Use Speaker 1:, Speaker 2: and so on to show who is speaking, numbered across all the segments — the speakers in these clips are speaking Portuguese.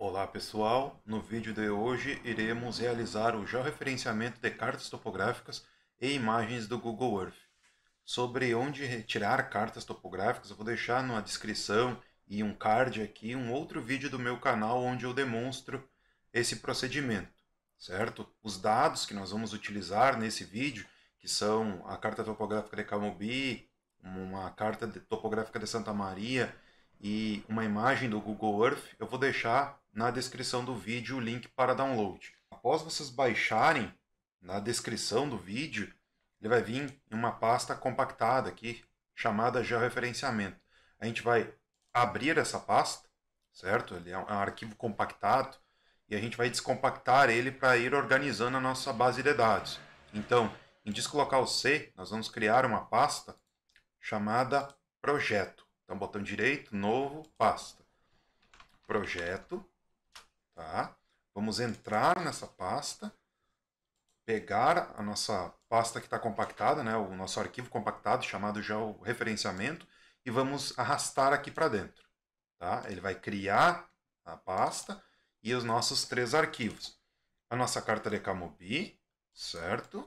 Speaker 1: Olá pessoal, no vídeo de hoje iremos realizar o georreferenciamento de cartas topográficas e imagens do Google Earth. Sobre onde retirar cartas topográficas, eu vou deixar na descrição e um card aqui um outro vídeo do meu canal onde eu demonstro esse procedimento, certo? Os dados que nós vamos utilizar nesse vídeo, que são a carta topográfica de Camobi, uma carta topográfica de Santa Maria e uma imagem do Google Earth, eu vou deixar na descrição do vídeo o link para download. Após vocês baixarem, na descrição do vídeo, ele vai vir em uma pasta compactada aqui, chamada georreferenciamento. A gente vai abrir essa pasta, certo? Ele é um arquivo compactado, e a gente vai descompactar ele para ir organizando a nossa base de dados. Então, em disco local C, nós vamos criar uma pasta chamada projeto. Então, botão direito, novo, pasta. Projeto. Tá? Vamos entrar nessa pasta, pegar a nossa pasta que está compactada, né, o nosso arquivo compactado chamado georreferenciamento, e vamos arrastar aqui para dentro. Tá? Ele vai criar a pasta e os nossos três arquivos. A nossa carta de Camobi, certo?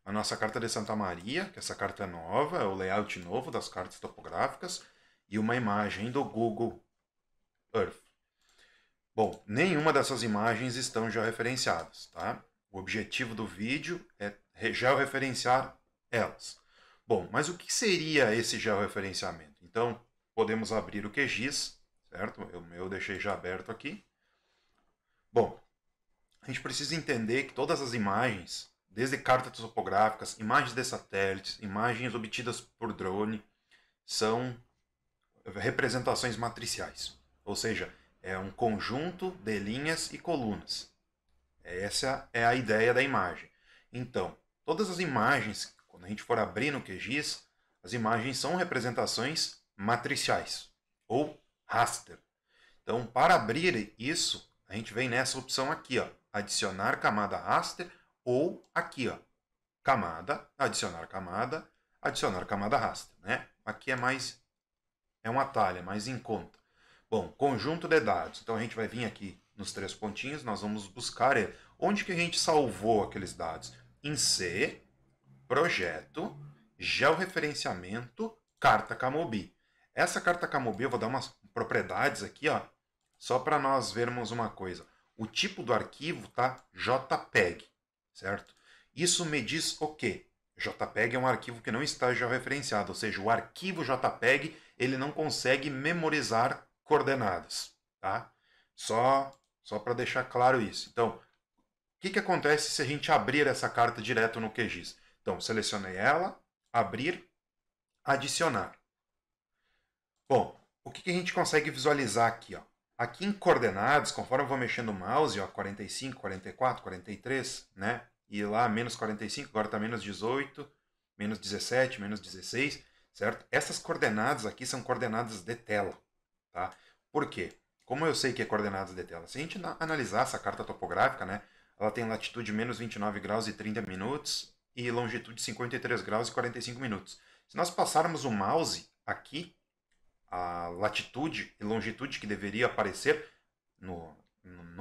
Speaker 1: A nossa carta de Santa Maria, que essa carta é nova, é o layout novo das cartas topográficas, e uma imagem do Google Earth. Bom, nenhuma dessas imagens estão georreferenciadas, tá? O objetivo do vídeo é georreferenciar elas. Bom, mas o que seria esse georreferenciamento? Então, podemos abrir o QGIS, certo? Eu deixei já aberto aqui. Bom, a gente precisa entender que todas as imagens, desde cartas topográficas, imagens de satélites, imagens obtidas por drone, são representações matriciais. Ou seja, é um conjunto de linhas e colunas. Essa é a ideia da imagem. Então, todas as imagens, quando a gente for abrir no QGIS, as imagens são representações matriciais, ou raster. Então, para abrir isso, a gente vem nessa opção aqui, ó, adicionar camada raster, ou aqui, ó, camada, adicionar camada raster. Né? Aqui é um atalho, é mais em conta. Bom, conjunto de dados. Então a gente vai vir aqui nos três pontinhos, nós vamos buscar onde que a gente salvou aqueles dados. Em C, projeto, georreferenciamento, carta Camobi. Essa carta Camobi eu vou dar umas propriedades aqui, ó, só para nós vermos uma coisa. O tipo do arquivo tá JPEG, certo? Isso me diz o quê? JPEG é um arquivo que não está georreferenciado, ou seja, o arquivo JPEG ele não consegue memorizar coordenadas, tá? Só para deixar claro isso. Então, o que acontece se a gente abrir essa carta direto no QGIS? Então, selecionei ela, abrir, adicionar. Bom, o que a gente consegue visualizar aqui? Ó? Aqui em coordenadas, conforme eu vou mexendo o mouse, ó, 45, 44, 43, né? E lá menos 45, agora está menos 18, menos 17, menos 16, certo? Essas coordenadas aqui são coordenadas de tela, tá? Por quê? Como eu sei que é coordenadas de tela, se a gente analisar essa carta topográfica, né? Ela tem latitude menos 29 graus e 30 minutos e longitude 53 graus e 45 minutos. Se nós passarmos o mouse aqui, a latitude e longitude que deveria aparecer no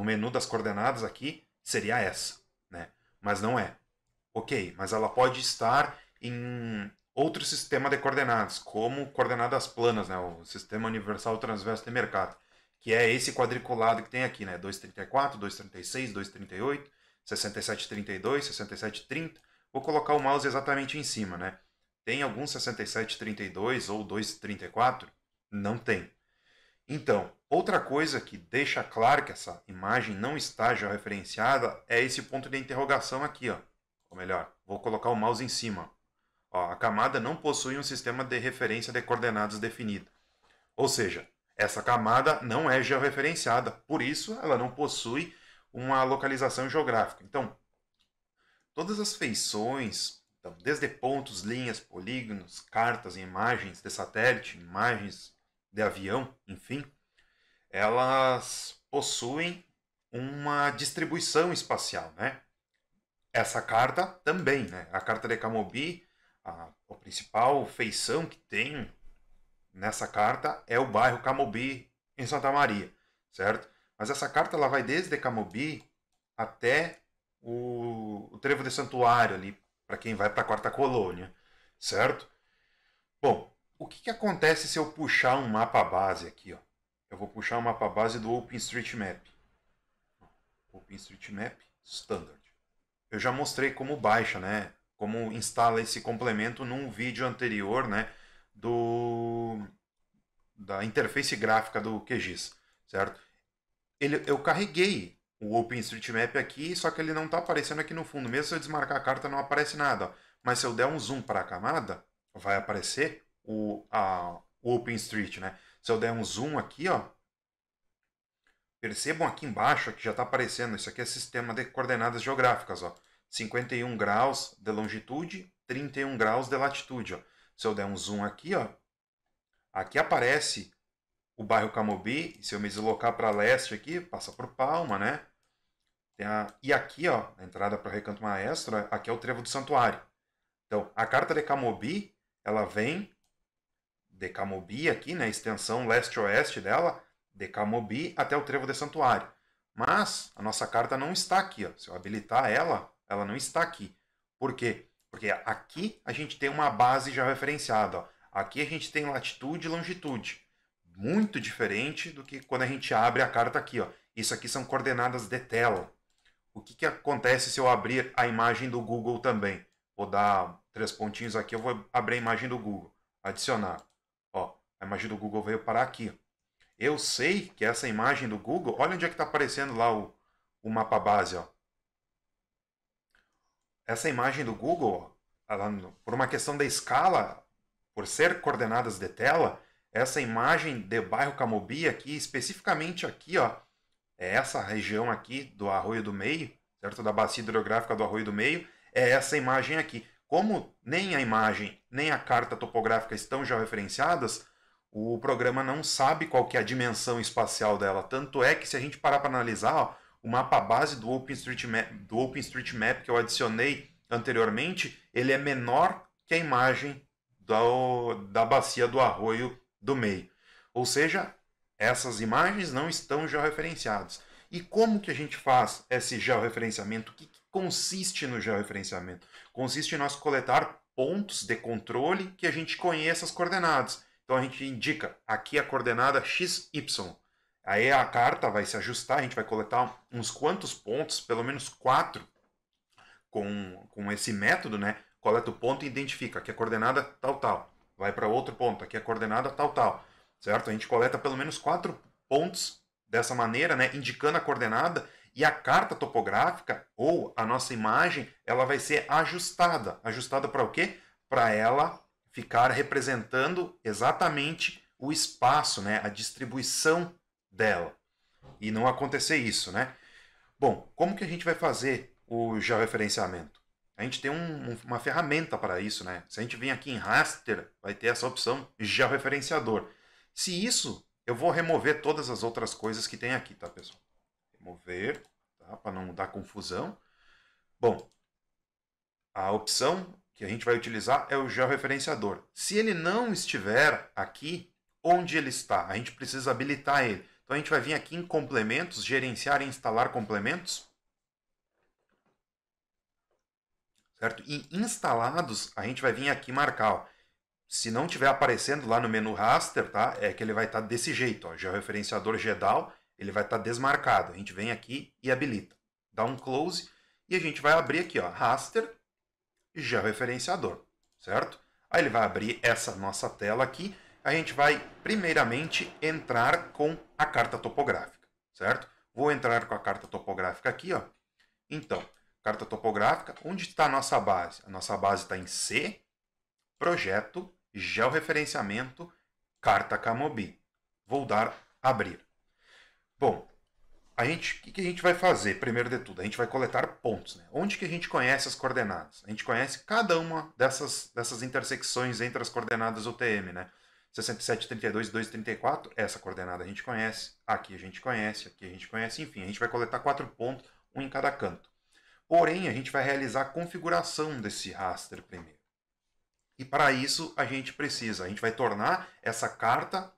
Speaker 1: menu das coordenadas aqui seria essa, né? Mas não é. Ok, mas ela pode estar em outro sistema de coordenadas, como coordenadas planas, né? O Sistema Universal Transverso de Mercator, que é esse quadriculado que tem aqui, né? 234, 236, 238, 6732, 6730. Vou colocar o mouse exatamente em cima, né? Tem algum 6732 ou 234? Não tem. Então, outra coisa que deixa claro que essa imagem não está georreferenciada é esse ponto de interrogação aqui, ó. Ou melhor, vou colocar o mouse em cima. Ó, a camada não possui um sistema de referência de coordenadas definido. Ou seja, essa camada não é georreferenciada, por isso ela não possui uma localização geográfica. Então, todas as feições, então, desde pontos, linhas, polígonos, cartas, imagens de satélite, imagens de avião, enfim, elas possuem uma distribuição espacial, né? Essa carta também, né? A carta de Camobi, a principal feição que tem nessa carta é o bairro Camobi, em Santa Maria, certo? Mas essa carta ela vai desde Camobi até o trevo de santuário ali, para quem vai para a quarta colônia, certo? Bom, o que acontece se eu puxar um mapa base aqui, ó? Eu vou puxar um mapa base do OpenStreetMap. OpenStreetMap Standard. Eu já mostrei como baixa, né? Como instala esse complemento num vídeo anterior, né? Da interface gráfica do QGIS, certo? Eu carreguei o OpenStreetMap aqui, só que ele não está aparecendo aqui no fundo. Mesmo se eu desmarcar a carta, não aparece nada. Ó. Mas se eu der um zoom para a camada, vai aparecer o OpenStreet, né? Se eu der um zoom aqui, ó, percebam aqui embaixo que já está aparecendo. Isso aqui é sistema de coordenadas geográficas, ó. 51 graus de longitude, 31 graus de latitude, ó. Se eu der um zoom aqui, ó, aqui aparece o bairro Camobi. Se eu me deslocar para leste aqui, passa por Palma, né? E aqui, ó, na entrada para o Recanto Maestro, aqui é o Trevo do Santuário. Então, a carta de Camobi, ela vem de Camobi aqui, né, extensão leste-oeste dela, de Camobi até o Trevo de Santuário. Mas a nossa carta não está aqui, ó. Se eu habilitar ela, ela não está aqui. Por quê? Porque aqui a gente tem uma base já referenciada, ó. Aqui a gente tem latitude e longitude. Muito diferente do que quando a gente abre a carta aqui, ó. Isso aqui são coordenadas de tela. O que acontece se eu abrir a imagem do Google também? Vou dar 3 pontinhos aqui, eu vou abrir a imagem do Google. Adicionar. Ó, a imagem do Google veio parar aqui. Eu sei que essa imagem do Google, olha onde é que está aparecendo lá o mapa base. Ó. Essa imagem do Google, ela, por uma questão da escala, por ser coordenadas de tela, essa imagem de bairro Camobi aqui, especificamente aqui, ó, é essa região aqui do Arroio do Meio, certo? Da bacia hidrográfica do Arroio do Meio, é essa imagem aqui. Como nem a imagem nem a carta topográfica estão já referenciadas, o programa não sabe qual que é a dimensão espacial dela. Tanto é que se a gente parar para analisar, ó, o mapa base do OpenStreetMap que eu adicionei anteriormente, ele é menor que a imagem da bacia do Arroio do Meio. Ou seja, essas imagens não estão georreferenciadas. E como que a gente faz esse georreferenciamento? O que consiste no georreferenciamento? Consiste em nós coletar pontos de controle que a gente conheça as coordenadas. Então a gente indica aqui a coordenada XY. Aí a carta vai se ajustar, a gente vai coletar uns quantos pontos, pelo menos 4, com esse método, né? Coleta o ponto e identifica aqui a coordenada tal, tal. Vai para outro ponto, aqui a coordenada tal, tal. Certo? A gente coleta pelo menos 4 pontos dessa maneira, né? Indicando a coordenada, e a carta topográfica ou a nossa imagem, ela vai ser ajustada. Ajustada para o quê? Para ela ficar representando exatamente o espaço, né? A distribuição dela. E não acontecer isso, né? Bom, como que a gente vai fazer o georreferenciamento? A gente tem uma ferramenta para isso, né? Se a gente vir aqui em raster, vai ter essa opção georreferenciador. Se isso, eu vou remover todas as outras coisas que tem aqui, tá, pessoal? Remover, tá? Para não dar confusão. Bom, a opção que a gente vai utilizar é o georreferenciador. Se ele não estiver aqui, onde ele está? A gente precisa habilitar ele. Então a gente vai vir aqui em complementos, gerenciar e instalar complementos. Certo? E instalados, a gente vai vir aqui marcar. Ó. Se não estiver aparecendo lá no menu raster, tá? É que ele vai estar desse jeito. Ó. Georreferenciador GEDAL, ele vai estar desmarcado. A gente vem aqui e habilita. Dá um close e a gente vai abrir aqui, ó, raster georreferenciador, certo? Aí ele vai abrir essa nossa tela aqui. A gente vai, primeiramente, entrar com a carta topográfica, certo? Vou entrar com a carta topográfica aqui, ó. Então, carta topográfica, onde está a nossa base? A nossa base está em C, projeto, georreferenciamento, carta Camobi. Vou dar abrir. Bom, o que a gente vai fazer, primeiro de tudo? A gente vai coletar pontos. Né? Onde que a gente conhece as coordenadas? A gente conhece cada uma dessas intersecções entre as coordenadas UTM, né? 67, 32, 2, 34, essa coordenada a gente conhece, aqui a gente conhece, enfim, a gente vai coletar 4 pontos, um em cada canto. Porém, a gente vai realizar a configuração desse raster primeiro. E para isso a gente vai tornar essa carta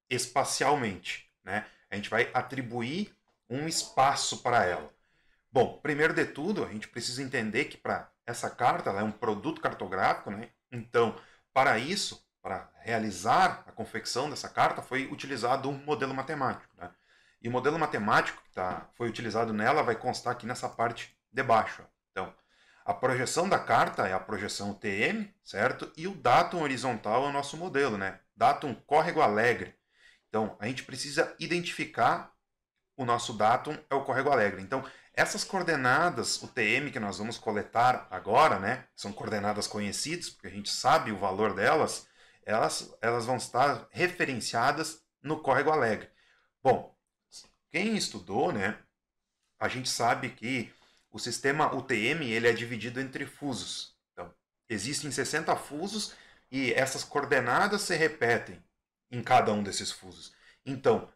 Speaker 1: espacialmente, né? A gente vai atribuir um espaço para ela. Bom, primeiro de tudo, a gente precisa entender que para essa carta ela é um produto cartográfico, né? Então, para isso, para realizar a confecção dessa carta, foi utilizado um modelo matemático, né? E o modelo matemático que foi utilizado nela vai constar aqui nessa parte de baixo. Então, a projeção da carta é a projeção UTM, certo? E o datum horizontal é o nosso modelo, né? Datum córrego alegre. Então, a gente precisa identificar o nosso datum é o córrego alegre. Então, essas coordenadas UTM que nós vamos coletar agora, né? São coordenadas conhecidas, porque a gente sabe o valor delas, elas vão estar referenciadas no córrego alegre. Bom, quem estudou, né? A gente sabe que o sistema UTM ele é dividido entre fusos. Então, existem 60 fusos e essas coordenadas se repetem em cada um desses fusos. Então,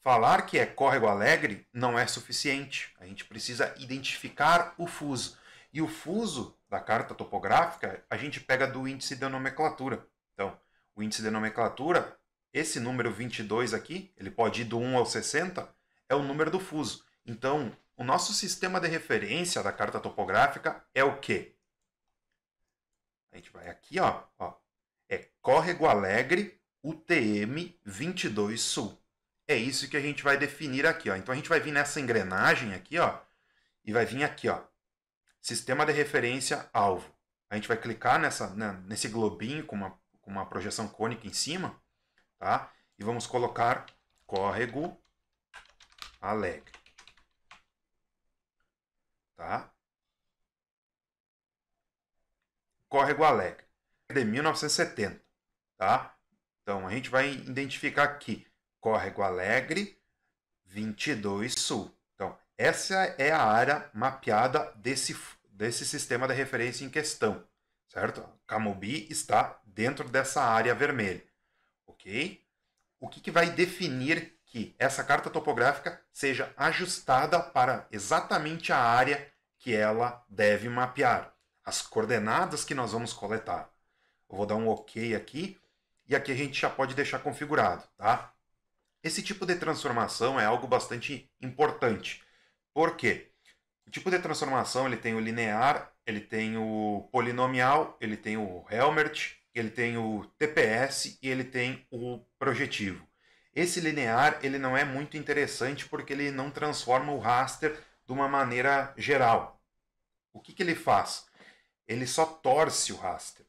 Speaker 1: falar que é córrego alegre não é suficiente. A gente precisa identificar o fuso. E o fuso da carta topográfica a gente pega do índice de nomenclatura. Então, o índice de nomenclatura, esse número 22 aqui, ele pode ir do 1 ao 60, é o número do fuso. Então, o nosso sistema de referência da carta topográfica é o quê? A gente vai aqui, ó, é córrego alegre UTM 22 Sul. É isso que a gente vai definir aqui, ó. Então a gente vai vir nessa engrenagem aqui, ó, e vai vir aqui, ó, sistema de referência alvo. A gente vai clicar nesse globinho com uma projeção cônica em cima, tá? E vamos colocar córrego alegre, tá? Córrego alegre de 1970, tá? Então a gente vai identificar aqui córrego alegre 22 Sul. Então essa é a área mapeada desse sistema de referência em questão, certo? Camobi está dentro dessa área vermelha, ok? O que vai definir que essa carta topográfica seja ajustada para exatamente a área que ela deve mapear, as coordenadas que nós vamos coletar. Eu vou dar um OK aqui, e aqui a gente já pode deixar configurado, tá? Esse tipo de transformação é algo bastante importante. Por quê? O tipo de transformação ele tem o linear, ele tem o polinomial, ele tem o Helmert, ele tem o TPS e ele tem o projetivo. Esse linear ele não é muito interessante porque ele não transforma o raster de uma maneira geral. O que ele faz? Ele só torce o raster.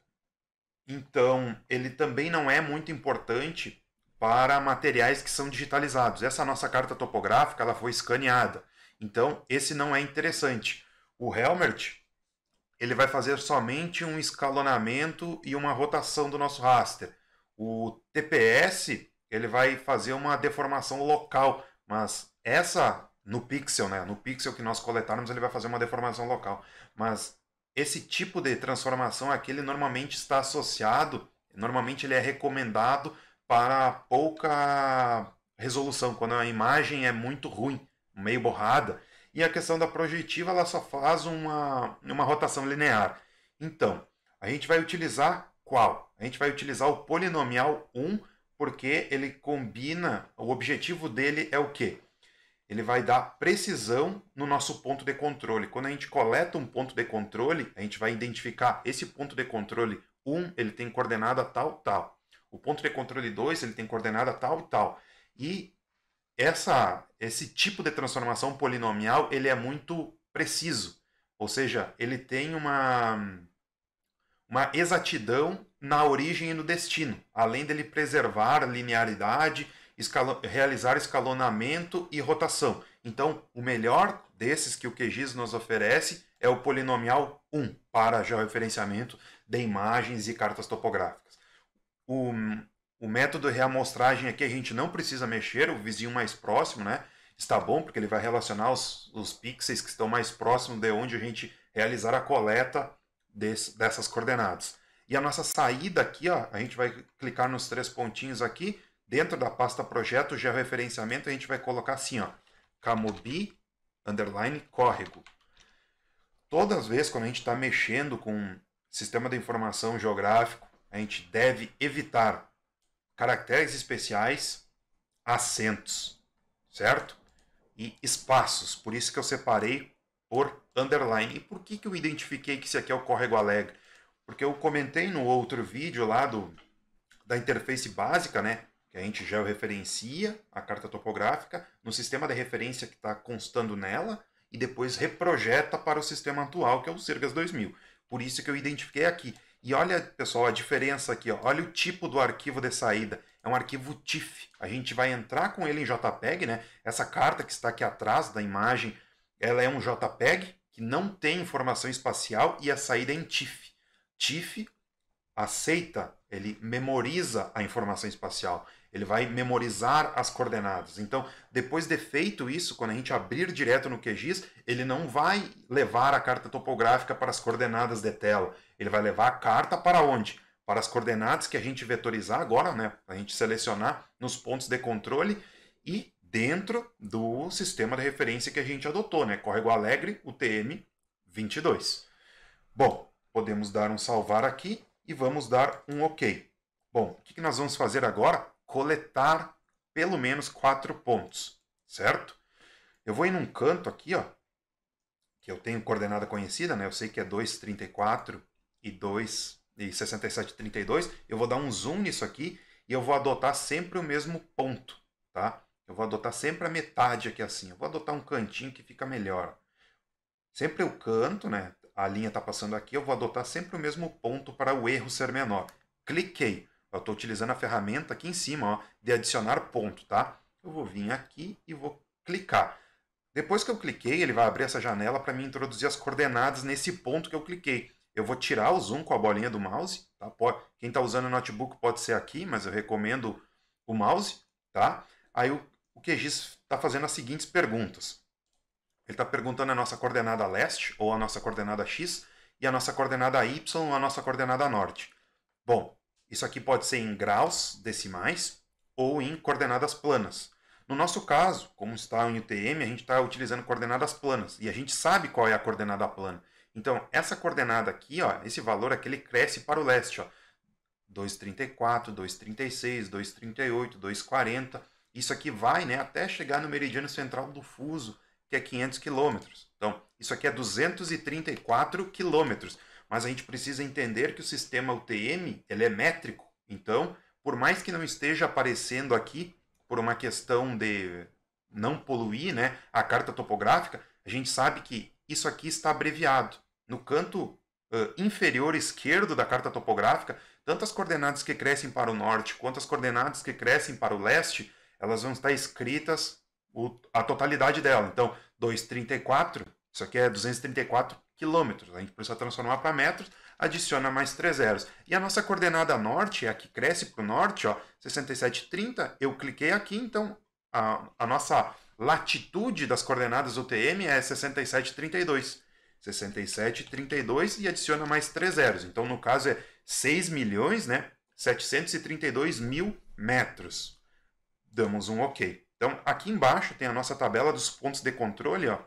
Speaker 1: Então, ele também não é muito importante para materiais que são digitalizados. Essa nossa carta topográfica ela foi escaneada. Então, esse não é interessante. O Helmert ele vai fazer somente um escalonamento e uma rotação do nosso raster. O TPS ele vai fazer uma deformação local, mas essa no pixel, né? No pixel que nós coletarmos, ele vai fazer uma deformação local. Mas esse tipo de transformação aqui, ele normalmente está associado, normalmente ele é recomendado para pouca resolução, quando a imagem é muito ruim, meio borrada. E a questão da projetiva, ela só faz uma rotação linear. Então, a gente vai utilizar qual? A gente vai utilizar o polinomial 1, porque ele combina, o objetivo dele é o quê? Ele vai dar precisão no nosso ponto de controle. Quando a gente coleta um ponto de controle, a gente vai identificar esse ponto de controle 1, ele tem coordenada tal, tal. O ponto de controle 2, ele tem coordenada tal e tal. E esse tipo de transformação polinomial, ele é muito preciso. Ou seja, ele tem uma exatidão na origem e no destino. Além dele preservar a linearidade, realizar escalonamento e rotação. Então, o melhor desses que o QGIS nos oferece é o polinomial 1 para georreferenciamento de imagens e cartas topográficas. O método de reamostragem aqui a gente não precisa mexer, o vizinho mais próximo, né? Está bom, porque ele vai relacionar os pixels que estão mais próximos de onde a gente realizar a coleta dessas coordenadas. E a nossa saída aqui, ó, a gente vai clicar nos 3 pontinhos aqui, dentro da pasta projeto, georreferenciamento, a gente vai colocar assim, ó, Camobi, underline, córrego. Todas as vezes quando a gente está mexendo com sistema de informação geográfico, a gente deve evitar caracteres especiais, acentos. certo? E espaços, por isso que eu separei por underline. E por que eu identifiquei que esse aqui é o córrego alegre? Porque eu comentei no outro vídeo lá da interface básica, né? Que a gente georreferencia a carta topográfica no sistema de referência que está constando nela e depois reprojeta para o sistema atual, que é o Sirgas 2000. Por isso que eu identifiquei aqui. E olha, pessoal, a diferença aqui. Ó. Olha o tipo do arquivo de saída. É um arquivo TIFF. A gente vai entrar com ele em JPEG, né? Essa carta que está aqui atrás da imagem, ela é um JPEG que não tem informação espacial e a saída é em TIFF. TIFF aceita, ele memoriza a informação espacial, ele vai memorizar as coordenadas. Então, depois de feito isso, quando a gente abrir direto no QGIS, ele não vai levar a carta topográfica para as coordenadas de tela, ele vai levar a carta para onde? Para as coordenadas que a gente vetorizar agora, né? A gente selecionar nos pontos de controle e dentro do sistema de referência que a gente adotou, né? Córrego Alegre, UTM 22. Bom, podemos dar um salvar aqui e vamos dar um OK. Bom, o que nós vamos fazer agora? Coletar pelo menos 4 pontos, certo? Eu vou ir num canto aqui, ó, que eu tenho coordenada conhecida, né? Eu sei que é 2,34 e 2,6732. Eu vou dar um zoom nisso aqui e eu vou adotar sempre o mesmo ponto, tá? Eu vou adotar sempre a metade aqui assim. Eu vou adotar um cantinho que fica melhor. Sempre o canto, né? A linha está passando aqui, eu vou adotar sempre o mesmo ponto para o erro ser menor. Cliquei. Eu estou utilizando a ferramenta aqui em cima, ó, de adicionar ponto, tá? Eu vou vir aqui e vou clicar. Depois que eu cliquei, ele vai abrir essa janela para me introduzir as coordenadas nesse ponto que eu cliquei. Eu vou tirar o zoom com a bolinha do mouse, tá? Quem está usando o notebook pode ser aqui, mas eu recomendo o mouse, tá? Aí o QGIS está fazendo as seguintes perguntas. Ele está perguntando a nossa coordenada leste, ou a nossa coordenada x, e a nossa coordenada y, ou a nossa coordenada norte. Bom, isso aqui pode ser em graus decimais ou em coordenadas planas. No nosso caso, como está em UTM, a gente está utilizando coordenadas planas, e a gente sabe qual é a coordenada plana. Então, essa coordenada aqui, ó, esse valor aqui, ele cresce para o leste. Ó, 2,34, 2,36, 2,38, 2,40. Isso aqui vai, né, até chegar no meridiano central do fuso, que é 500 quilômetros. Então, isso aqui é 234 quilômetros. Mas a gente precisa entender que o sistema UTM ele é métrico. Então, por mais que não esteja aparecendo aqui, por uma questão de não poluir, né, a carta topográfica, a gente sabe que isso aqui está abreviado. No canto inferior esquerdo da carta topográfica, tanto as coordenadas que crescem para o norte quanto as coordenadas que crescem para o leste, elas vão estar escritas a totalidade dela. Então, 234, isso aqui é 234 quilômetros. A gente precisa transformar para metros, adiciona mais 3 zeros. E a nossa coordenada norte, a que cresce para o norte, ó, 67,30, eu cliquei aqui, então a nossa latitude das coordenadas UTM é 67,32. 67,32 e adiciona mais 3 zeros. Então, no caso, é 6 milhões, né? 732 mil metros. Damos um OK. Então, aqui embaixo tem a nossa tabela dos pontos de controle. Ó.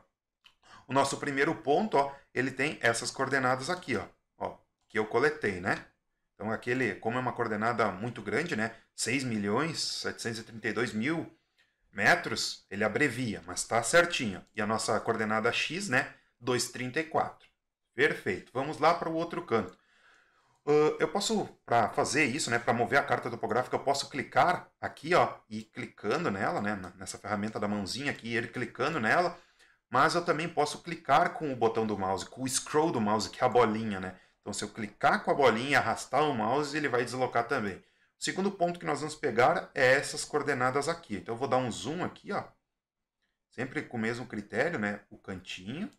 Speaker 1: O nosso primeiro ponto, ó, ele tem essas coordenadas aqui, ó, que eu coletei, né? Então, aquele, como é uma coordenada muito grande, né? 6 milhões 732 mil metros, ele abrevia, mas está certinho. E a nossa coordenada X, né? 2,34. Perfeito. Vamos lá para o outro canto. Eu posso, para fazer isso, né, para mover a carta topográfica, eu posso clicar aqui, ó, e ir clicando nela, né, nessa ferramenta da mãozinha aqui, e ir clicando nela, mas eu também posso clicar com o botão do mouse, com o scroll do mouse, que é a bolinha, né? Então, se eu clicar com a bolinha e arrastar o mouse, ele vai deslocar também. O segundo ponto que nós vamos pegar é essas coordenadas aqui. Então, eu vou dar um zoom aqui, ó, sempre com o mesmo critério, né, o cantinho.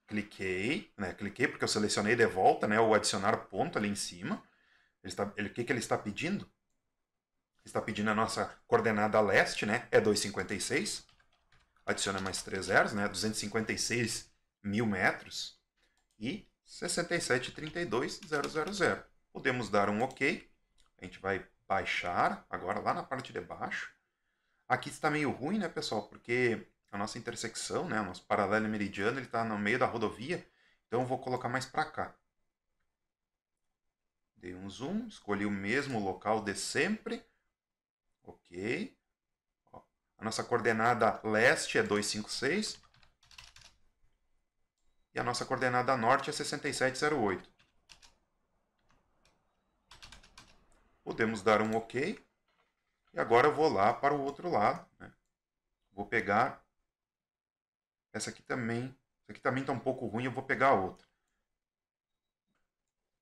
Speaker 1: Cliquei, né? Cliquei porque eu selecionei de volta, né? O adicionar ponto ali em cima. O que ele está pedindo? Ele está pedindo a nossa coordenada leste, né? É 2,56. Adiciona mais 3 zeros, né? 256 mil metros. E 67,32,000. Podemos dar um OK. A gente vai baixar agora lá na parte de baixo. Aqui está meio ruim, né, pessoal? Porque a nossa intersecção, né, o nosso paralelo meridiano, ele está no meio da rodovia. Então eu vou colocar mais para cá. Dei um zoom, escolhi o mesmo local de sempre. Ok. Ó, A nossa coordenada leste é 256. E a nossa coordenada norte é 6708. Podemos dar um OK. E agora eu vou lá para o outro lado, né? Vou pegar essa aqui também. Essa aqui também está um pouco ruim, eu vou pegar a outra.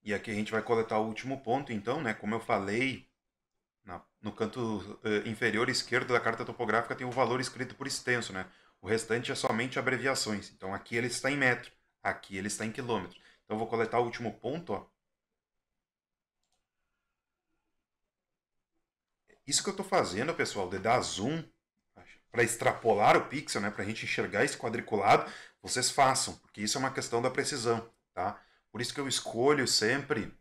Speaker 1: E aqui a gente vai coletar o último ponto, então, né? Como eu falei, no canto inferior esquerdo da carta topográfica tem o valor escrito por extenso, né? O restante é somente abreviações. Então aqui ele está em metro, aqui ele está em quilômetro. Então eu vou coletar o último ponto, ó. Isso que eu estou fazendo, pessoal, de dar zoom para extrapolar o pixel, né, para a gente enxergar esse quadriculado, vocês façam, porque isso é uma questão da precisão, tá? Por isso que eu escolho sempre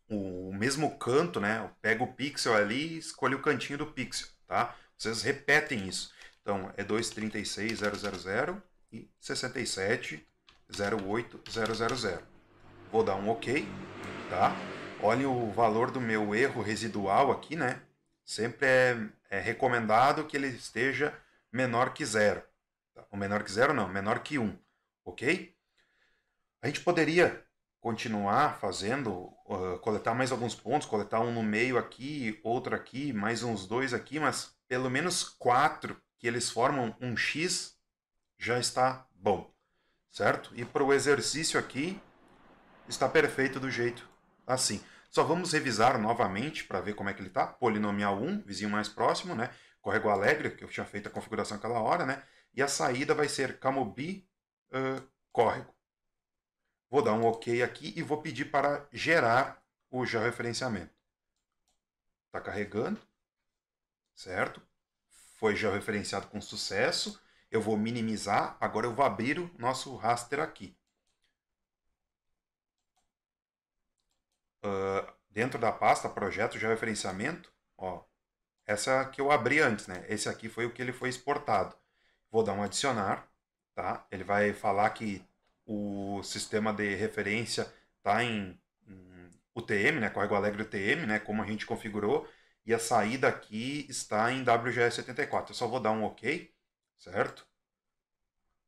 Speaker 1: o mesmo canto, né? Eu pego o pixel ali e escolho o cantinho do pixel, tá? Vocês repetem isso. Então, é 236.000 e 67.08000. Vou dar um OK, tá? Olhem o valor do meu erro residual aqui, né? Sempre é recomendado que ele esteja menor que zero. Tá? Ou menor que zero não, menor que 1, ok? A gente poderia continuar fazendo, coletar mais alguns pontos, coletar um no meio aqui, outro aqui, mais uns dois aqui, mas pelo menos 4 que eles formam um X já está bom, certo? E para o exercício aqui está perfeito do jeito assim. Só vamos revisar novamente para ver como é que ele está. Polinomial 1, vizinho mais próximo, né? Córrego Alegre, que eu tinha feito a configuração aquela hora, né? E a saída vai ser Camobi, córrego. Vou dar um OK aqui e vou pedir para gerar o georreferenciamento. Está carregando, certo? Foi georreferenciado com sucesso. Eu vou minimizar, agora eu vou abrir o nosso raster aqui. Dentro da pasta projeto georreferenciamento, ó, essa que eu abri antes, né? Esse aqui foi o que ele foi exportado. Vou dar um adicionar, tá? Ele vai falar que o sistema de referência está em UTM, né? Córrego Alegre UTM, né? Como a gente configurou. E a saída aqui está em WGS74. Eu só vou dar um OK, certo?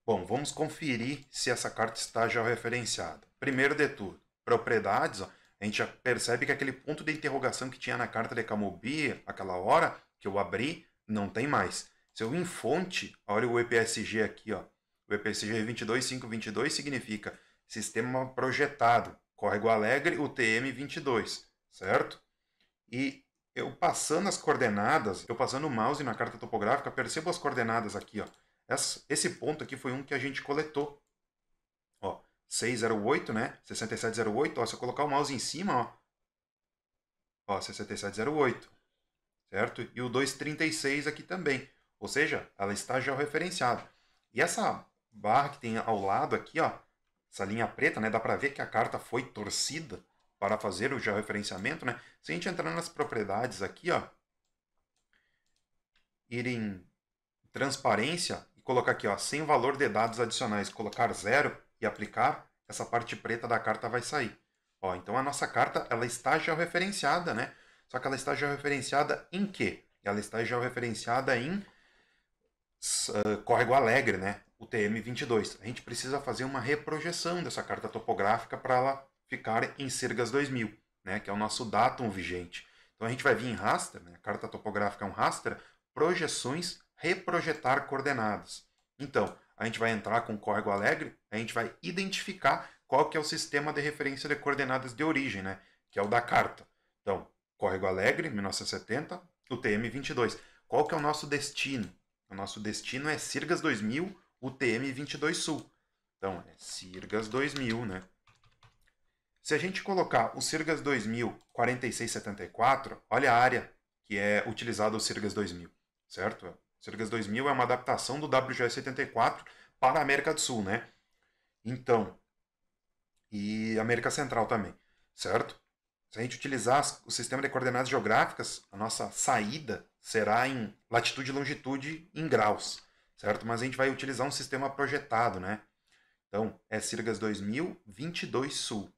Speaker 1: Bom, vamos conferir se essa carta está georreferenciada. Primeiro de tudo, propriedades, ó, a gente já percebe que aquele ponto de interrogação que tinha na carta de Camobi, aquela hora que eu abri, não tem mais. Se eu ir em fonte, olha o EPSG aqui, ó. O EPSG 22522 significa sistema projetado, Córrego Alegre, UTM 22, certo? E eu passando as coordenadas, eu passando o mouse na carta topográfica, percebo as coordenadas aqui, ó. Esse ponto aqui foi um que a gente coletou. Ó, 608, né? 6708. Ó, se eu colocar o mouse em cima, ó, 6708, certo? E o 236 aqui também. Ou seja, ela está georreferenciada. E essa barra que tem ao lado aqui, ó, essa linha preta, né? Dá para ver que a carta foi torcida para fazer o georreferenciamento, né? Se a gente entrar nas propriedades aqui, ó, ir em transparência e colocar aqui, ó, sem valor de dados adicionais, colocar 0 e aplicar, essa parte preta da carta vai sair. Ó, então a nossa carta ela está georreferenciada, né? Só que ela está georreferenciada em quê? Ela está georreferenciada em Córrego Alegre, né? UTM 22. A gente precisa fazer uma reprojeção dessa carta topográfica para ela ficar em Sirgas 2000, né? Que é o nosso datum vigente. Então a gente vai vir em raster, né? A carta topográfica é um raster, projeções, reprojetar coordenadas. Então, a gente vai entrar com o Córrego Alegre, a gente vai identificar qual que é o sistema de referência de coordenadas de origem, né? Que é o da carta. Então, Córrego Alegre, 1970, UTM 22. Qual que é o nosso destino? O nosso destino é Sirgas 2000, UTM 22 Sul. Então, é Sirgas 2000, né? Se a gente colocar o Sirgas 2000 4674, olha a área que é utilizada o Sirgas 2000, certo? O Sirgas 2000 é uma adaptação do WGS74 para a América do Sul, né? Então, e América Central também, certo? Se a gente utilizar o sistema de coordenadas geográficas, a nossa saída será em latitude e longitude em graus, certo? Mas a gente vai utilizar um sistema projetado, né? Então, é Sirgas 2000, 22 Sul.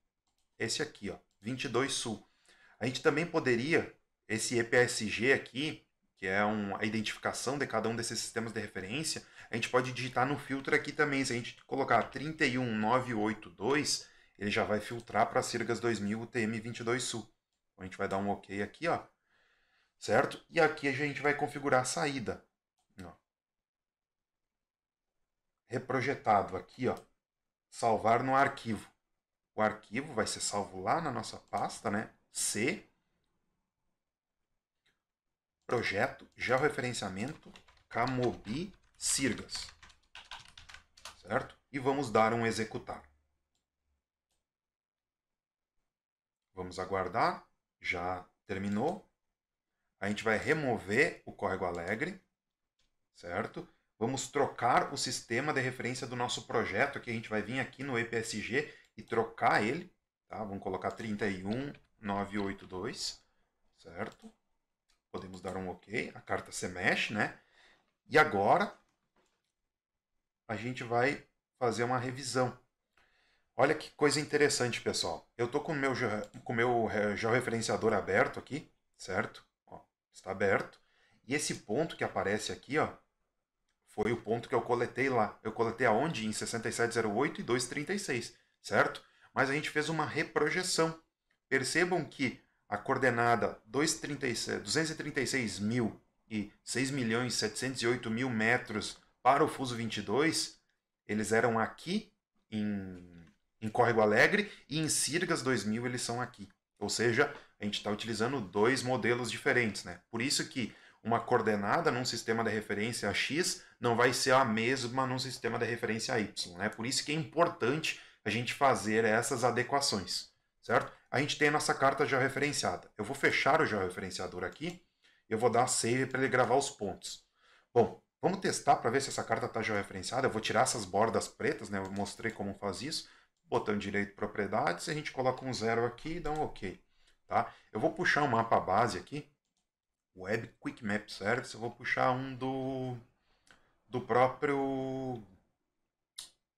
Speaker 1: Esse aqui, ó, 22 Sul. A gente também poderia, esse EPSG aqui, que é a identificação de cada um desses sistemas de referência, a gente pode digitar no filtro aqui também. Se a gente colocar 31982, ele já vai filtrar para Sirgas 2000 UTM-22 Sul. Então a gente vai dar um OK aqui, ó, certo? E aqui a gente vai configurar a saída. Ó. Reprojetado aqui, ó, salvar no arquivo. O arquivo vai ser salvo lá na nossa pasta, né? C, projeto, georreferenciamento, Camobi, Sirgas. Certo? E vamos dar um executar. Vamos aguardar. Já terminou. A gente vai remover o córrego Alegre. Certo? Vamos trocar o sistema de referência do nosso projeto. Aqui a gente vai vir aqui no EPSG e trocar ele. Tá? Vamos colocar 31982. Certo? Podemos dar um OK. A carta se mexe, né? E agora a gente vai fazer uma revisão. Olha que coisa interessante, pessoal. Eu estou com o meu georreferenciador aberto aqui, certo? Ó, está aberto. E esse ponto que aparece aqui, ó, foi o ponto que eu coletei lá. Eu coletei aonde? Em 6708 e 236, certo? Mas a gente fez uma reprojeção. Percebam que a coordenada 236.000 e 6.708.000 metros para o Fuso 22, eles eram aqui em Córrego Alegre e em Sirgas 2000 eles são aqui. Ou seja, a gente está utilizando dois modelos diferentes, né? Por isso que uma coordenada num sistema de referência X não vai ser a mesma num sistema de referência Y, né? Por isso que é importante a gente fazer essas adequações, certo? A gente tem a nossa carta já referenciada. Eu vou fechar o georreferenciador aqui. Eu vou dar save para ele gravar os pontos. Bom, vamos testar para ver se essa carta está georreferenciada. Eu vou tirar essas bordas pretas, né? Eu mostrei como faz isso. Botão direito propriedades, a gente coloca um 0 aqui e dá um OK. Tá? Eu vou puxar um mapa base aqui. Web Quick Map Service. Eu vou puxar um do próprio...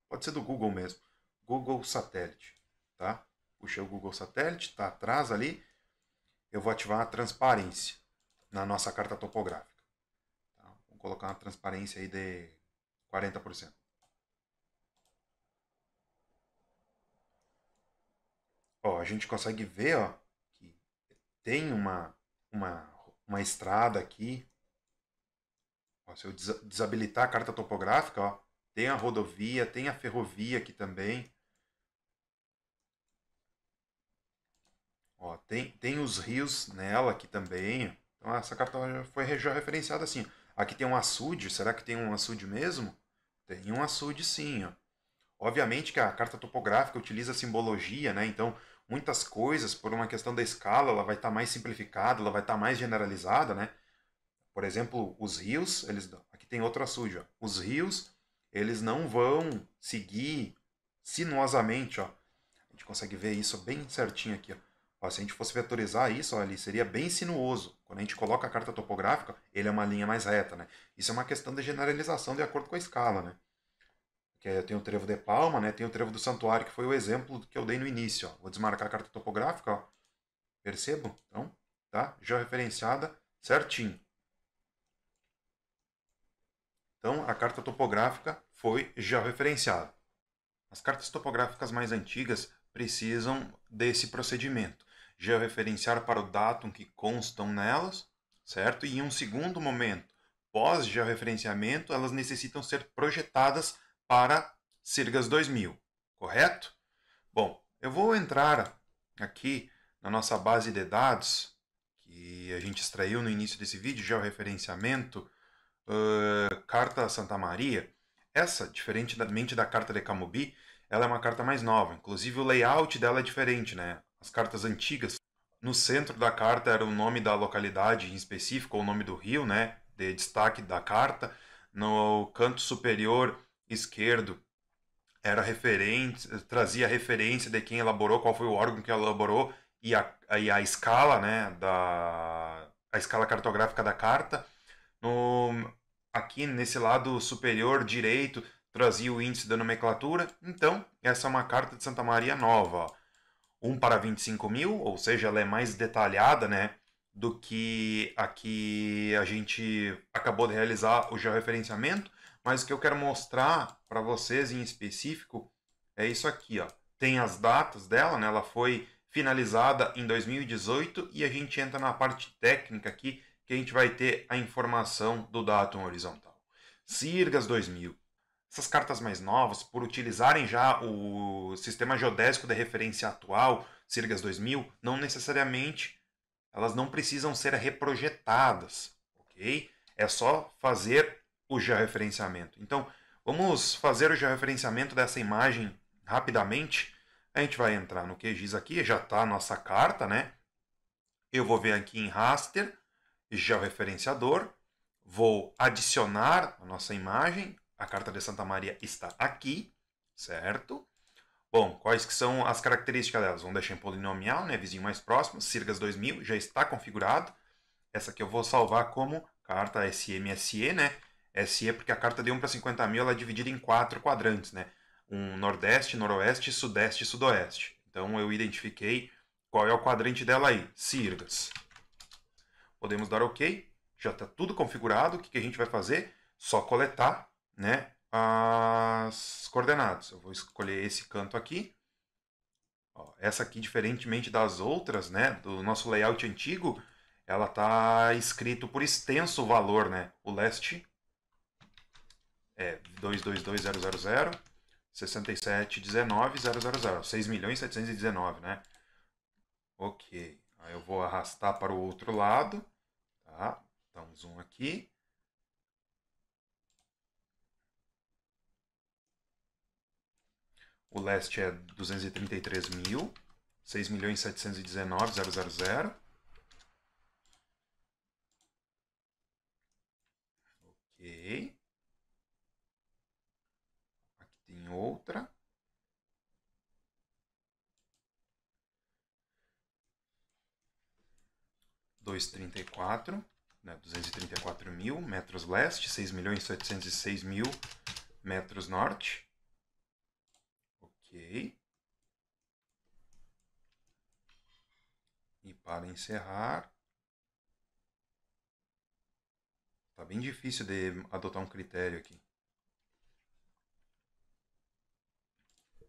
Speaker 1: Pode ser do Google mesmo. Google Satélite. Tá? Puxei o Google Satélite, está atrás ali. Eu vou ativar a transparência na nossa carta topográfica. Tá? Vou colocar uma transparência aí de 40%. Ó, a gente consegue ver, ó, que tem uma estrada aqui. Ó, se eu desabilitar a carta topográfica, ó, tem a rodovia, tem a ferrovia aqui também. Ó, tem os rios nela aqui também. Então essa carta foi já referenciada assim. Aqui tem um açude. Será que tem um açude mesmo? Tem um açude sim. Ó. Obviamente que a carta topográfica utiliza simbologia, né? Então muitas coisas, por uma questão da escala, ela vai estar mais simplificada, ela vai estar mais generalizada, né? Por exemplo, os rios, aqui tem outro açude. Ó. Os rios, eles não vão seguir sinuosamente. Ó. A gente consegue ver isso bem certinho aqui. Ó. Ó, se a gente fosse vetorizar isso, ó, ele seria bem sinuoso. Quando a gente coloca a carta topográfica, ele é uma linha mais reta, né? Isso é uma questão de generalização de acordo com a escala, né? Que tem o trevo de Palma, né? Tem o trevo do Santuário, que foi o exemplo que eu dei no início. Ó. Vou desmarcar a carta topográfica, ó. Percebam? Então, tá? Já referenciada certinho. Então, a carta topográfica foi georreferenciada. As cartas topográficas mais antigas precisam desse procedimento. Georreferenciar para o datum que constam nelas, certo? E em um segundo momento, pós-georreferenciamento, elas necessitam ser projetadas para Sirgas 2000, correto? Bom, eu vou entrar aqui na nossa base de dados, que a gente extraiu no início desse vídeo, georreferenciamento, carta Santa Maria. Essa, diferentemente da carta de Camobi, ela é uma carta mais nova. Inclusive o layout dela é diferente, né? As cartas antigas, no centro da carta era o nome da localidade em específico, ou o nome do rio, né? De destaque da carta. No canto superior esquerdo era referente, trazia referência de quem elaborou, qual foi o órgão que elaborou e a escala, né? A escala cartográfica da carta. Aqui nesse lado superior direito trazia o índice da nomenclatura. Então, essa é uma carta de Santa Maria nova. Ó. 1 para 25 mil, ou seja, ela é mais detalhada, né? do que aqui a gente acabou de realizar o georreferenciamento, mas o que eu quero mostrar para vocês em específico é isso aqui, ó. Tem as datas dela, né? Ela foi finalizada em 2018 e a gente entra na parte técnica aqui, que a gente vai ter a informação do datum horizontal. Sirgas 2000. Essas cartas mais novas, por utilizarem já o sistema geodésico de referência atual, Sirgas 2000, não necessariamente elas não precisam ser reprojetadas, ok? É só fazer o georreferenciamento. Então, vamos fazer o georreferenciamento dessa imagem rapidamente. A gente vai entrar no QGIS aqui, já está a nossa carta, né? Eu vou vir aqui em raster, georreferenciador, vou adicionar a nossa imagem, a carta de Santa Maria está aqui, certo? Bom, quais que são as características delas? Vamos deixar em polinomial, né? Vizinho mais próximo, Sirgas 2000, já está configurado. Essa aqui eu vou salvar como carta SMSE, né? SE porque a carta de 1 para 50 mil ela é dividida em 4 quadrantes, né? Um nordeste, noroeste, sudeste e sudoeste. Então eu identifiquei qual é o quadrante dela aí, Sirgas. Podemos dar OK, já está tudo configurado. O que a gente vai fazer? Só coletar, né, as coordenadas. Eu vou escolher esse canto aqui. Ó, essa aqui, diferentemente das outras, né, do nosso layout antigo, ela tá escrito por extenso o valor, né? O leste é 222000, 6719.000, 6.719.000, né? Ok. Aí eu vou arrastar para o outro lado, tá? Dá um zoom aqui. O leste é 233.000, 6.719.000. Ok. Aqui tem outra. 234, né, 234.000 metros leste, 6.706.000 metros norte. Ok. E para encerrar, tá bem difícil de adotar um critério aqui.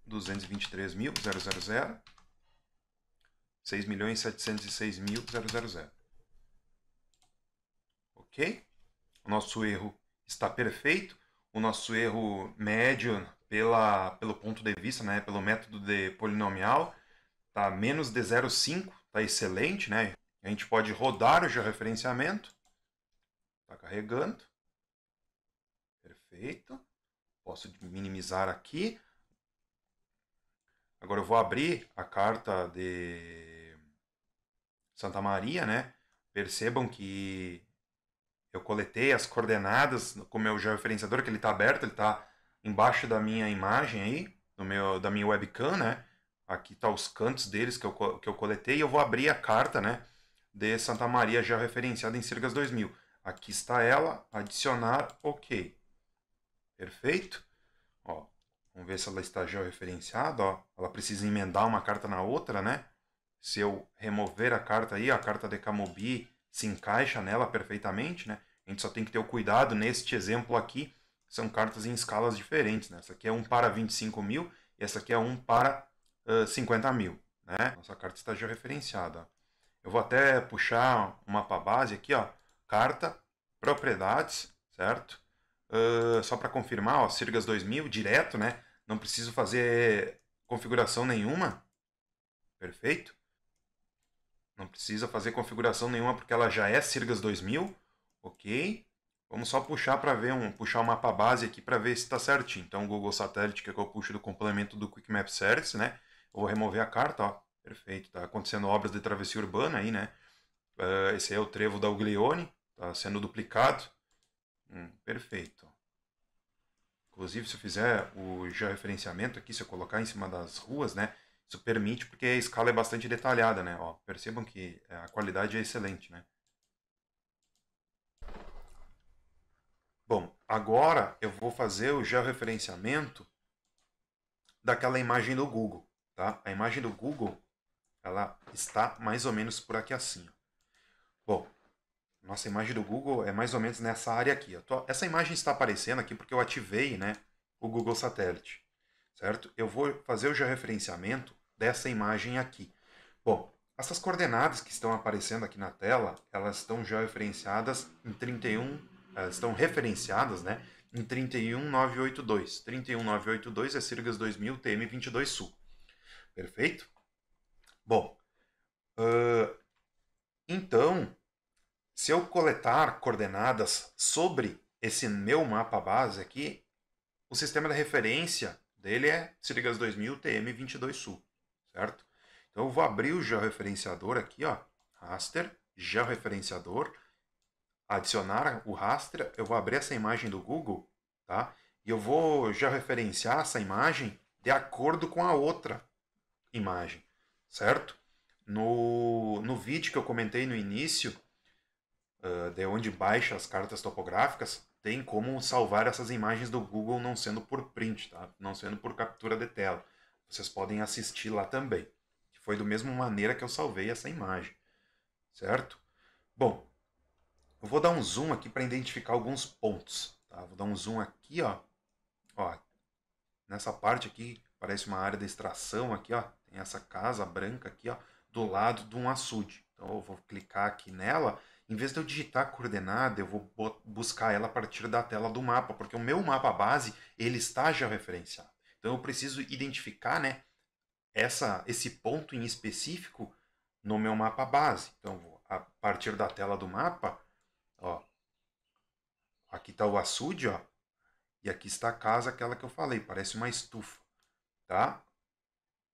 Speaker 1: 223.000, 6.706.000. Ok? O nosso erro está perfeito. O nosso erro médio pelo ponto de vista, né, pelo método de polinomial, tá menos de 0,5, tá excelente, né? A gente pode rodar o georreferenciamento. Tá carregando. Perfeito. Posso minimizar aqui. Agora eu vou abrir a carta de Santa Maria, né? Percebam que eu coletei as coordenadas com o meu georreferenciador, que ele está aberto, ele está embaixo da minha imagem aí, da minha webcam, né? Aqui tá os cantos deles que eu coletei e eu vou abrir a carta, né, de Santa Maria georreferenciada em Sirgas 2000. Aqui está ela, adicionar, ok. Perfeito? Ó, vamos ver se ela está georreferenciada, ó. Ela precisa emendar uma carta na outra, né? Se eu remover a carta aí, a carta de Camobi se encaixa nela perfeitamente, né? A gente só tem que ter o cuidado neste exemplo aqui, são cartas em escalas diferentes, né? Essa aqui é 1 para 25.000 e essa aqui é 1 para 50.000, né? Nossa carta está georreferenciada. Eu vou até puxar uma mapa base aqui, ó. Carta, propriedades, certo? Só para confirmar, ó, Sirgas 2000, direto, né? Não preciso fazer configuração nenhuma. Perfeito? Não precisa fazer configuração nenhuma porque ela já é Sirgas 2000. Ok? Vamos só puxar para ver puxar o mapa base aqui para ver se está certinho. Então, o Google Satélite, que é que eu puxo do complemento do Quick Map Service, né? Eu vou remover a carta, ó. Perfeito. Tá acontecendo obras de travessia urbana aí, né? Esse aí é o trevo da Uglione. Tá sendo duplicado. Perfeito. Inclusive, se eu fizer o georreferenciamento aqui, se eu colocar em cima das ruas, né? Isso permite porque a escala é bastante detalhada, né? Ó, percebam que a qualidade é excelente, né? Bom, agora eu vou fazer o georreferenciamento daquela imagem do Google, tá? A imagem do Google, ela está mais ou menos por aqui assim, ó. Bom, nossa imagem do Google é mais ou menos nessa área aqui. Essa imagem está aparecendo aqui porque eu ativei, né, o Google Satélite, certo? Eu vou fazer o georreferenciamento dessa imagem aqui. Bom, essas coordenadas que estão aparecendo aqui na tela, elas estão georreferenciadas em 31, elas estão referenciadas, né, em 31982. 31982 é Sirgas 2000 TM22 Sul. Perfeito? Bom, então, se eu coletar coordenadas sobre esse meu mapa base aqui, o sistema de referência dele é Sirigas 2000 TM22 Sul, certo? Então eu vou abrir o georreferenciador aqui, ó, raster, georreferenciador, adicionar o raster, eu vou abrir essa imagem do Google, tá? E eu vou georreferenciar essa imagem de acordo com a outra imagem, certo? No vídeo que eu comentei no início, de onde baixa as cartas topográficas, tem como salvar essas imagens do Google não sendo por print, tá? Não sendo por captura de tela. Vocês podem assistir lá também. Que foi da mesma maneira que eu salvei essa imagem, certo? Bom, eu vou dar um zoom aqui para identificar alguns pontos. Tá? Vou dar um zoom aqui, ó, nessa parte aqui parece uma área de extração aqui, ó. Tem essa casa branca aqui, ó, do lado de um açude. Então eu vou clicar aqui nela. Em vez de eu digitar a coordenada, eu vou buscar ela a partir da tela do mapa, porque o meu mapa base ele está georreferenciado. Então eu preciso identificar, né, esse ponto em específico no meu mapa base. Então vou, a partir da tela do mapa, ó, aqui está o açude, ó, e aqui está a casa, aquela que eu falei, parece uma estufa, tá?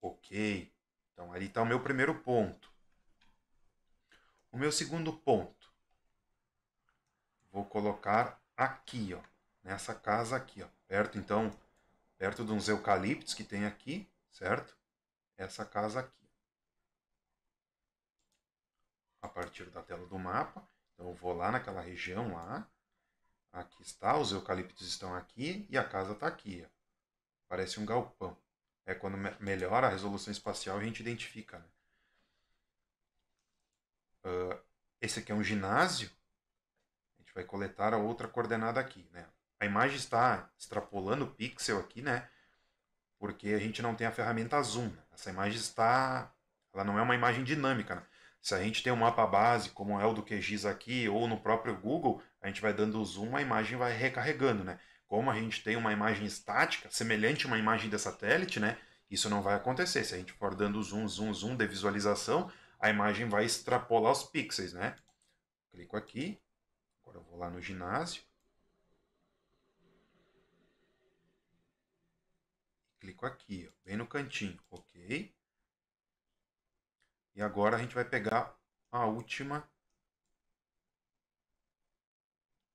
Speaker 1: Ok. Então, ali está o meu primeiro ponto. O meu segundo ponto, vou colocar aqui, ó, nessa casa aqui, ó, perto, então, perto de uns eucaliptos que tem aqui, certo? Essa casa aqui. A partir da tela do mapa, então eu vou lá naquela região lá. Aqui está, os eucaliptos estão aqui e a casa está aqui, ó. Parece um galpão. É quando melhora a resolução espacial a gente identifica, né? Esse aqui é um ginásio. A gente vai coletar a outra coordenada aqui, né? A imagem está extrapolando o pixel aqui, né? Porque a gente não tem a ferramenta zoom. Né? Essa imagem está... Ela não é uma imagem dinâmica, né? Se a gente tem um mapa base, como é o do QGIS aqui, ou no próprio Google, a gente vai dando zoom, a imagem vai recarregando, né? Como a gente tem uma imagem estática, semelhante a uma imagem de satélite, né? Isso não vai acontecer. Se a gente for dando zoom, zoom, zoom de visualização, a imagem vai extrapolar os pixels, né? Clico aqui, agora eu vou lá no ginásio, clico aqui, ó, bem no cantinho, ok? E agora a gente vai pegar a última.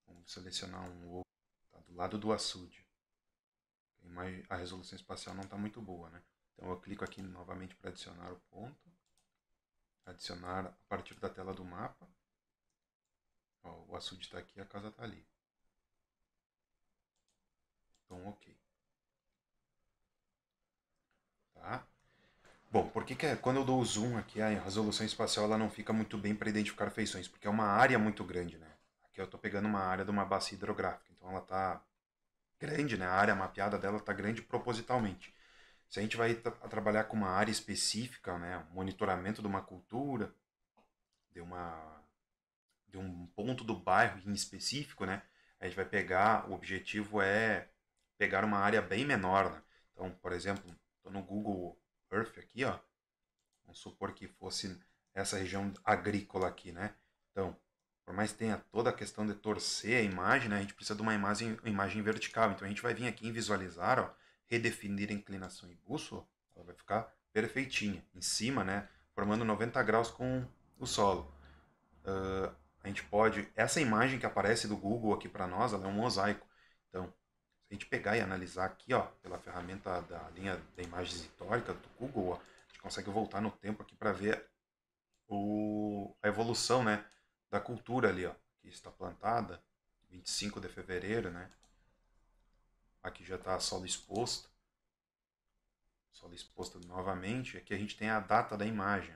Speaker 1: Vamos selecionar um outro, tá do lado do açude. A resolução espacial não está muito boa, né? Então eu clico aqui novamente para adicionar o ponto. Adicionar a partir da tela do mapa. Ó, o açude está aqui, a casa está ali. Então, ok. Tá? Bom, por que, quando eu dou o zoom aqui, a resolução espacial ela não fica muito bem para identificar feições? Porque é uma área muito grande, né? Aqui eu estou pegando uma área de uma bacia hidrográfica, então ela está grande, né? A área mapeada dela está grande propositalmente. Se a gente vai trabalhar com uma área específica, né? Monitoramento de uma cultura, de uma de um ponto do bairro em específico, né? A gente vai pegar, o objetivo é pegar uma área bem menor, né? Então, por exemplo, estou no Google Earth aqui, ó. Vamos supor que fosse essa região agrícola aqui, né? Então, por mais que tenha toda a questão de torcer a imagem, né? A gente precisa de uma imagem vertical. Então, a gente vai vir aqui em visualizar, ó, redefinir a inclinação e bússola, ela vai ficar perfeitinha, em cima, né? Formando 90 graus com o solo. A gente pode... Essa imagem que aparece do Google aqui para nós, ela é um mosaico. Então, se a gente pegar e analisar aqui, ó, pela ferramenta da linha de imagens históricas do Google, ó, a gente consegue voltar no tempo aqui para ver a evolução, né, da cultura ali, ó, que está plantada, 25 de fevereiro, né? Aqui já está solo exposto novamente. Aqui a gente tem a data da imagem.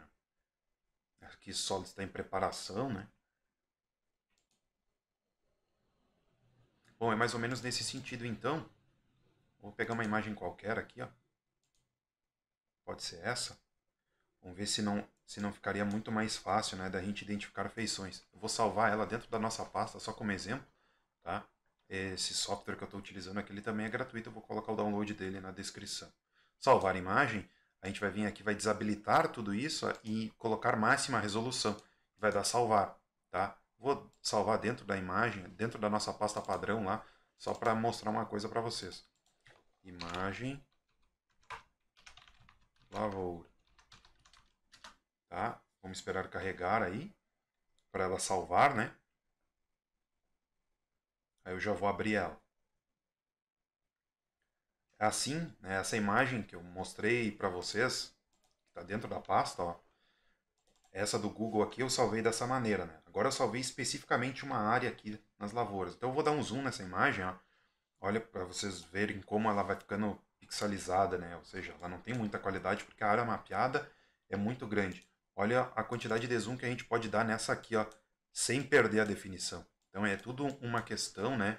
Speaker 1: Ó. Aqui solo está em preparação, né? Bom, é mais ou menos nesse sentido, então. Vou pegar uma imagem qualquer aqui, ó. Pode ser essa. Vamos ver se não ficaria muito mais fácil, né, da gente identificar feições. Eu vou salvar ela dentro da nossa pasta, só como exemplo, tá? Esse software que eu estou utilizando aqui, ele também é gratuito, eu vou colocar o download dele na descrição. Salvar imagem, a gente vai vir aqui, vai desabilitar tudo isso e colocar máxima resolução. Vai dar salvar, tá? Vou salvar dentro da imagem, dentro da nossa pasta padrão lá, só para mostrar uma coisa para vocês. Imagem, lavoura. Tá? Vamos esperar carregar aí, para ela salvar, né? Aí eu já vou abrir ela. É assim, né? Essa imagem que eu mostrei para vocês, que está dentro da pasta, ó. Essa do Google aqui eu salvei dessa maneira, né? Agora eu salvei especificamente uma área aqui nas lavouras. Então eu vou dar um zoom nessa imagem, ó. Olha para vocês verem como ela vai ficando pixelizada, né? Ou seja, ela não tem muita qualidade porque a área mapeada é muito grande. Olha a quantidade de zoom que a gente pode dar nessa aqui, ó, sem perder a definição. Então é tudo uma questão, né,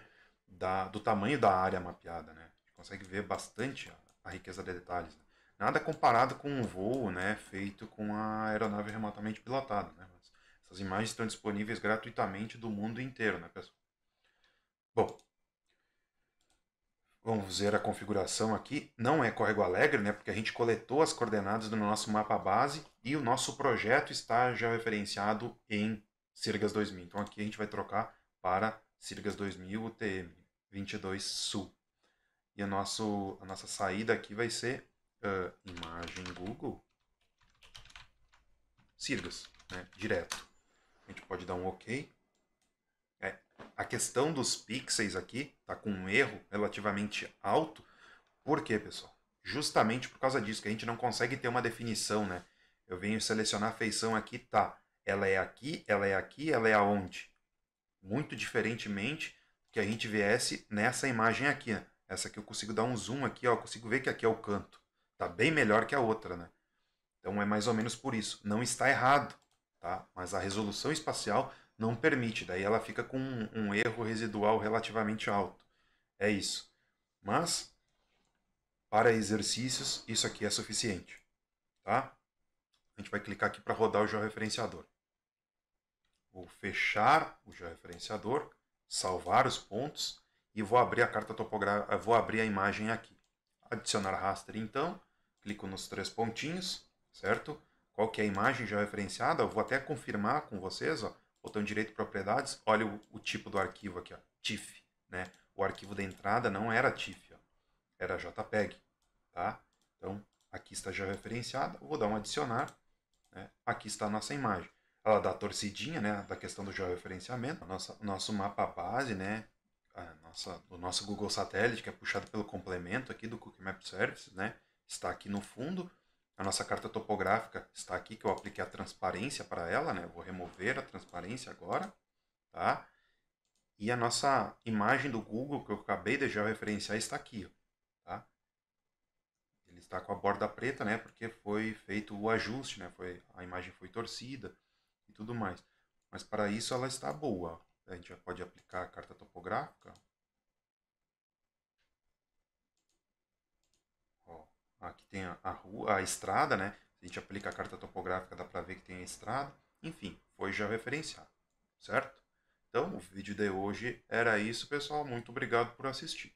Speaker 1: do tamanho da área mapeada, né? A gente consegue ver bastante a riqueza de detalhes, né? Nada comparado com um voo, né, feito com a aeronave remotamente pilotada, né? Mas essas imagens estão disponíveis gratuitamente do mundo inteiro, né, pessoal? Bom, vamos ver a configuração aqui. Não é Córrego Alegre, né? Porque a gente coletou as coordenadas do nosso mapa base e o nosso projeto está já referenciado em Sirgas 2000. Então aqui a gente vai trocar para Sirgas 2000 UTM 22 Sul. E a nossa saída aqui vai ser imagem Google Sirgas, né? Direto. A gente pode dar um OK. A questão dos pixels aqui está com um erro relativamente alto. Por quê, pessoal? Justamente por causa disso, que a gente não consegue ter uma definição, né? Eu venho selecionar a feição aqui, tá. Ela é aqui, ela é aqui, ela é aonde? Muito diferentemente que a gente viesse nessa imagem aqui, né? Essa aqui eu consigo dar um zoom aqui, ó, eu consigo ver que aqui é o canto. Tá bem melhor que a outra, né? Então é mais ou menos por isso. Não está errado, tá? Mas a resolução espacial não permite, daí ela fica com um erro residual relativamente alto. É isso. Mas para exercícios, isso aqui é suficiente, tá? A gente vai clicar aqui para rodar o georreferenciador. Vou fechar o georreferenciador, salvar os pontos e vou abrir a carta topográfica, vou abrir a imagem aqui. Adicionar raster então, clico nos três pontinhos, certo? Qual que é a imagem georreferenciada? Eu vou até confirmar com vocês, ó, botão direito propriedades, olha o tipo do arquivo aqui, ó, TIFF, né? O arquivo da entrada não era TIFF, ó, era JPEG, tá? Então, aqui está já referenciada, eu vou dar um adicionar, né? Aqui está a nossa imagem. Ela dá a torcidinha, né, da questão do georreferenciamento, nosso mapa base, né, o nosso Google Satélite, que é puxado pelo complemento aqui do Cookie Map Services, né, está aqui no fundo. A nossa carta topográfica está aqui, que eu apliquei a transparência para ela, né, eu vou remover a transparência agora, tá? E a nossa imagem do Google, que eu acabei de georreferenciar, está aqui, ó, tá? Ele está com a borda preta, né? Porque foi feito o ajuste, né? A imagem foi torcida e tudo mais. Mas para isso ela está boa. A gente já pode aplicar a carta topográfica. Ó, aqui tem a rua, a estrada, né? Se a gente aplica a carta topográfica, dá para ver que tem a estrada. Enfim, foi já referenciado, certo? Então, o vídeo de hoje era isso, pessoal. Muito obrigado por assistir.